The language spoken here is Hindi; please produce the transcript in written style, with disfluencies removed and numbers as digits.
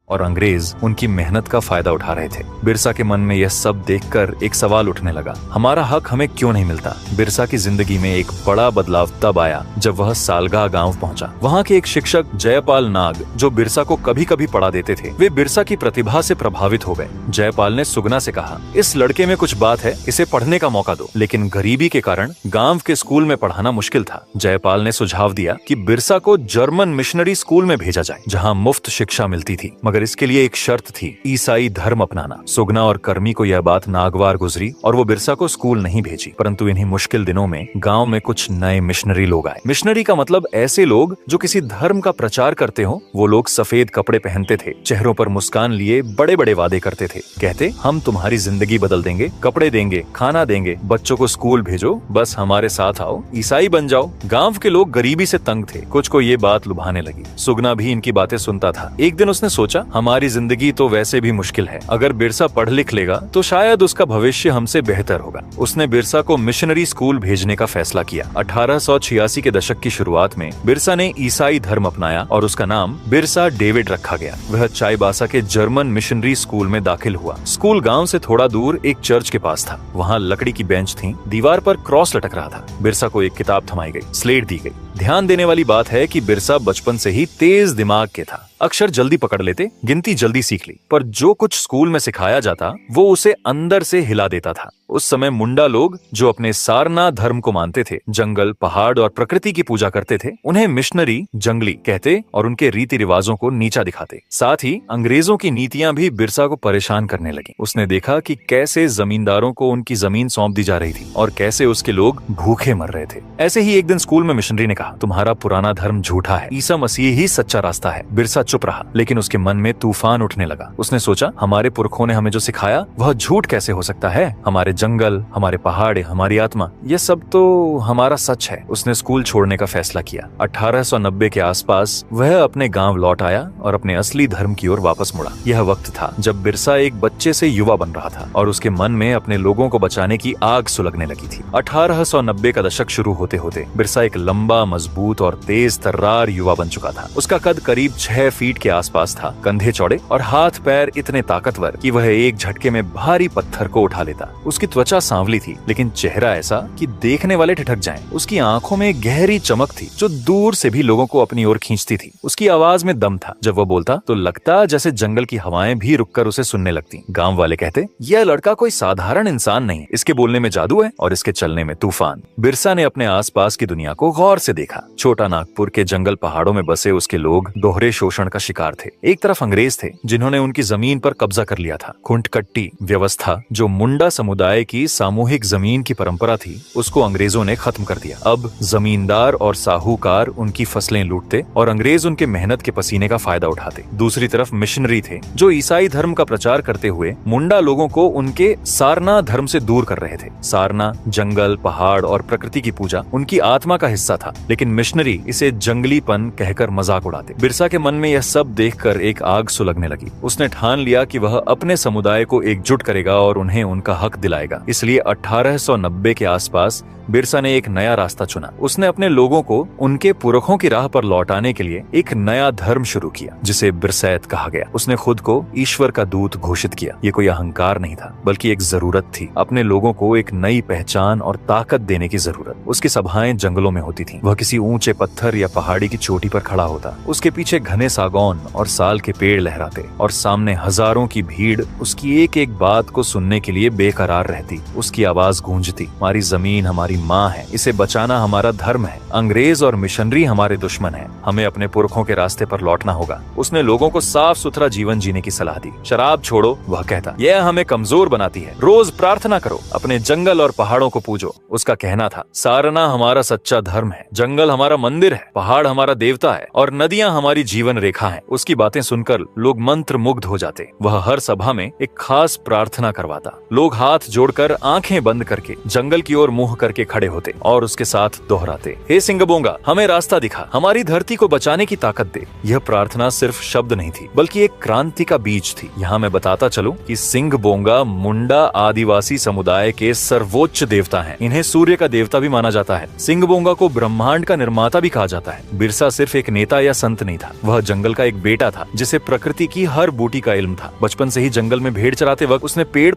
और अंग्रेज उनकी मेहनत का फायदा उठा रहे थे। बिरसा के मन में यह सब देखकर एक सवाल उठने लगा, हमारा हक हमें क्यों नहीं मिलता। बिरसा की जिंदगी में एक बड़ा बदलाव तब आया जब वह सालगाह गांव पहुंचा। वहां के एक शिक्षक जयपाल नाग, जो बिरसा को कभी कभी पढ़ा देते थे, वे बिरसा की प्रतिभा से प्रभावित हो गए। जयपाल ने सुगना से कहा, इस लड़के में कुछ बात है, इसे पढ़ने का मौका दो। लेकिन गरीबी के कारण गांव के स्कूल में पढ़ाना मुश्किल था। जयपाल ने सुझाव दिया कि बिरसा को जर्मन मिशनरी स्कूल में भेजा जाए, जहाँ मुफ्त शिक्षा मिलती थी, मगर इसके लिए एक शर्त थी, ईसाई धर्म अपनाना। सुगना और कर्मी को यह बात नागवार गुजरी और वो बिरसा को स्कूल नहीं भेजी। परंतु इन्हीं मुश्किल दिनों में गांव में कुछ नए मिशनरी लोग आए। मिशनरी का मतलब ऐसे लोग जो किसी धर्म का प्रचार करते हो। वो लोग सफेद कपड़े पहनते थे, चेहरों पर मुस्कान लिए बड़े बड़े वादे करते थे। कहते, हम तुम्हारी जिंदगी बदल देंगे, कपड़े देंगे, खाना देंगे, बच्चों को स्कूल भेजो, बस हमारे साथ आओ, ईसाई बन जाओ। गांव के लोग गरीबी से तंग थे। कुछ को ये बात लुभाने लगी। सुगना भी इनकी बातें सुनता था। एक दिन उसने सोचा, हमारी जिंदगी तो वैसे भी मुश्किल है, अगर बिरसा पढ़ लिख लेगा तो शायद उसका भविष्य हमसे बेहतर होगा। उसने बिरसा को मिशनरी स्कूल भेजने का फैसला किया। 1886 के दशक की शुरुआत में बिरसा ने ईसाई धर्म अपनाया और उसका नाम बिरसा डेविड रखा गया। वह चाईबासा के जर्मन मिशनरी स्कूल में दाखिल हुआ। स्कूल गांव से थोड़ा दूर एक चर्च के पास था। वहाँ लकड़ी की बेंच थी, दीवार पर क्रॉस लटक रहा था। बिरसा को एक किताब थमाई गई, स्लेट दी गई। ध्यान देने वाली बात है कि बिरसा बचपन से ही तेज दिमाग के था। अक्षर जल्दी पकड़ लेते, गिनती जल्दी सीख ली, पर जो कुछ स्कूल में सिखाया जाता वो उसे अंदर से हिला देता था। उस समय मुंडा लोग, जो अपने सारना धर्म को मानते थे, जंगल, पहाड़ और प्रकृति की पूजा करते थे, उन्हें मिशनरी जंगली कहते और उनके रीति रिवाजों को नीचा दिखाते। साथ ही अंग्रेजों की नीतियां भी बिरसा को परेशान करने लगी। उसने देखा कि कैसे जमींदारों को उनकी जमीन सौंप दी जा रही थी और कैसे उसके लोग भूखे मर रहे थे। ऐसे ही एक दिन स्कूल में मिशनरी ने कहा, तुम्हारा पुराना धर्म झूठा है, ईसा मसीह ही सच्चा रास्ता है। बिरसा चुप रहा, लेकिन उसके मन में तूफान उठने लगा। उसने सोचा, हमारे पुरखों ने हमें जो सिखाया वह झूठ कैसे हो सकता है। हमारे जंगल, हमारे पहाड़, हमारी आत्मा, यह सब तो हमारा सच है। उसने स्कूल छोड़ने का फैसला किया। 1890 के आसपास वह अपने गांव लौट आया और अपने असली धर्म की ओर वापस मुड़ा। यह वक्त था जब बिरसा एक बच्चे से युवा बन रहा था और उसके मन में अपने लोगों को बचाने की आग सुलगने लगी थी। 1890 का दशक शुरू होते होते बिरसा एक लंबा, मजबूत और तेज तर्रार युवा बन चुका था। उसका कद करीब 6 फीट के आसपास था, कंधे चौड़े और हाथ पैर इतने ताकतवर कि वह एक झटके में भारी पत्थर को उठा लेता। उसकी त्वचा सांवली थी, लेकिन चेहरा ऐसा कि देखने वाले ठिठक जाएं। उसकी आंखों में गहरी चमक थी जो दूर से भी लोगों को अपनी ओर खींचती थी। उसकी आवाज में दम था। जब वह बोलता तो लगता जैसे जंगल की हवाएं भी रुककर उसे सुनने लगती। गांव वाले कहते, यह लड़का कोई साधारण इंसान नहीं, इसके बोलने में जादू है और इसके चलने में तूफान। बिरसा ने अपने आसपास की दुनिया को गौर से देखा। छोटा नागपुर के जंगल पहाड़ों में बसे उसके लोग दोहरे शोषण का शिकार थे। एक तरफ अंग्रेज थे जिन्होंने उनकी जमीन पर कब्जा कर लिया था। खुंटकट्टी व्यवस्था, जो मुंडा समुदाय की सामूहिक जमीन की परंपरा थी, उसको अंग्रेजों ने खत्म कर दिया। अब जमींदार और साहूकार उनकी फसलें लूटते और अंग्रेज उनके मेहनत के पसीने का फायदा उठाते। दूसरी तरफ मिशनरी थे जो ईसाई धर्म का प्रचार करते हुए मुंडा लोगों को उनके सारना धर्म से दूर कर रहे थे। सारना, जंगल, पहाड़ और प्रकृति की पूजा उनकी आत्मा का हिस्सा था, लेकिन मिशनरी इसे जंगलीपन कहकर मजाक उड़ाते। बिरसा के मन में यह सब देखकर एक आग सुलगने लगी। उसने ठान लिया कि वह अपने समुदाय को एकजुट करेगा और उन्हें उनका हक दिलाएगा। इसलिए 1890 के आसपास बिरसा ने एक नया रास्ता चुना। उसने अपने लोगों को उनके पुरखों की राह पर लौटाने के लिए एक नया धर्म शुरू किया, जिसे बिरसैत कहा गया। उसने खुद को ईश्वर का दूत घोषित किया। ये कोई अहंकार नहीं था, बल्कि एक जरूरत थी, अपने लोगों को एक नई पहचान और ताकत देने की जरूरत। उसकी सभाएं जंगलों में होती थीं। वह किसी ऊंचे पत्थर या पहाड़ी की चोटी पर खड़ा होता। उसके पीछे घने सागौन और साल के पेड़ लहराते और सामने हजारों की भीड़ उसकी एक एक बात को सुनने के लिए बेकरार रहती। उसकी आवाज गूंजती, हमारी जमीन हमारी माँ है, इसे बचाना हमारा धर्म है, अंग्रेज और मिशनरी हमारे दुश्मन हैं, हमें अपने पुरखों के रास्ते पर लौटना होगा। उसने लोगों को साफ सुथरा जीवन जीने की सलाह दी। शराब छोड़ो, वह कहता, यह हमें कमजोर बनाती है। रोज प्रार्थना करो, अपने जंगल और पहाड़ों को पूजो। उसका कहना था, सारना हमारा सच्चा धर्म है, जंगल हमारा मंदिर है, पहाड़ हमारा देवता है और नदियां हमारी जीवन रेखा है। उसकी बातें सुनकर लोग मंत्र मुग्ध हो जाते। वह हर सभा में एक खास प्रार्थना करवाता। लोग हाथ जोड़कर आंखें बंद करके जंगल की ओर मुंह करके खड़े होते और उसके साथ दोहराते, हे सिंगबोंगा, हमें रास्ता दिखा, हमारी धरती को बचाने की ताकत दे। यह प्रार्थना सिर्फ शब्द नहीं थी, बल्कि एक क्रांति का बीज थी। यहाँ मैं बताता चलूं कि सिंगबोंगा मुंडा आदिवासी समुदाय के सर्वोच्च देवता हैं। इन्हें सूर्य का देवता भी माना जाता है। सिंगबोंगा को ब्रह्मांड ब्रह्मांड का निर्माता भी कहा जाता है। बिरसा सिर्फ एक नेता या संत नहीं था, वह जंगल का एक बेटा था जिसे प्रकृति की हर बूटी का इल्म था। बचपन से ही जंगल में भेड़ चराते वक्त उसने पेड़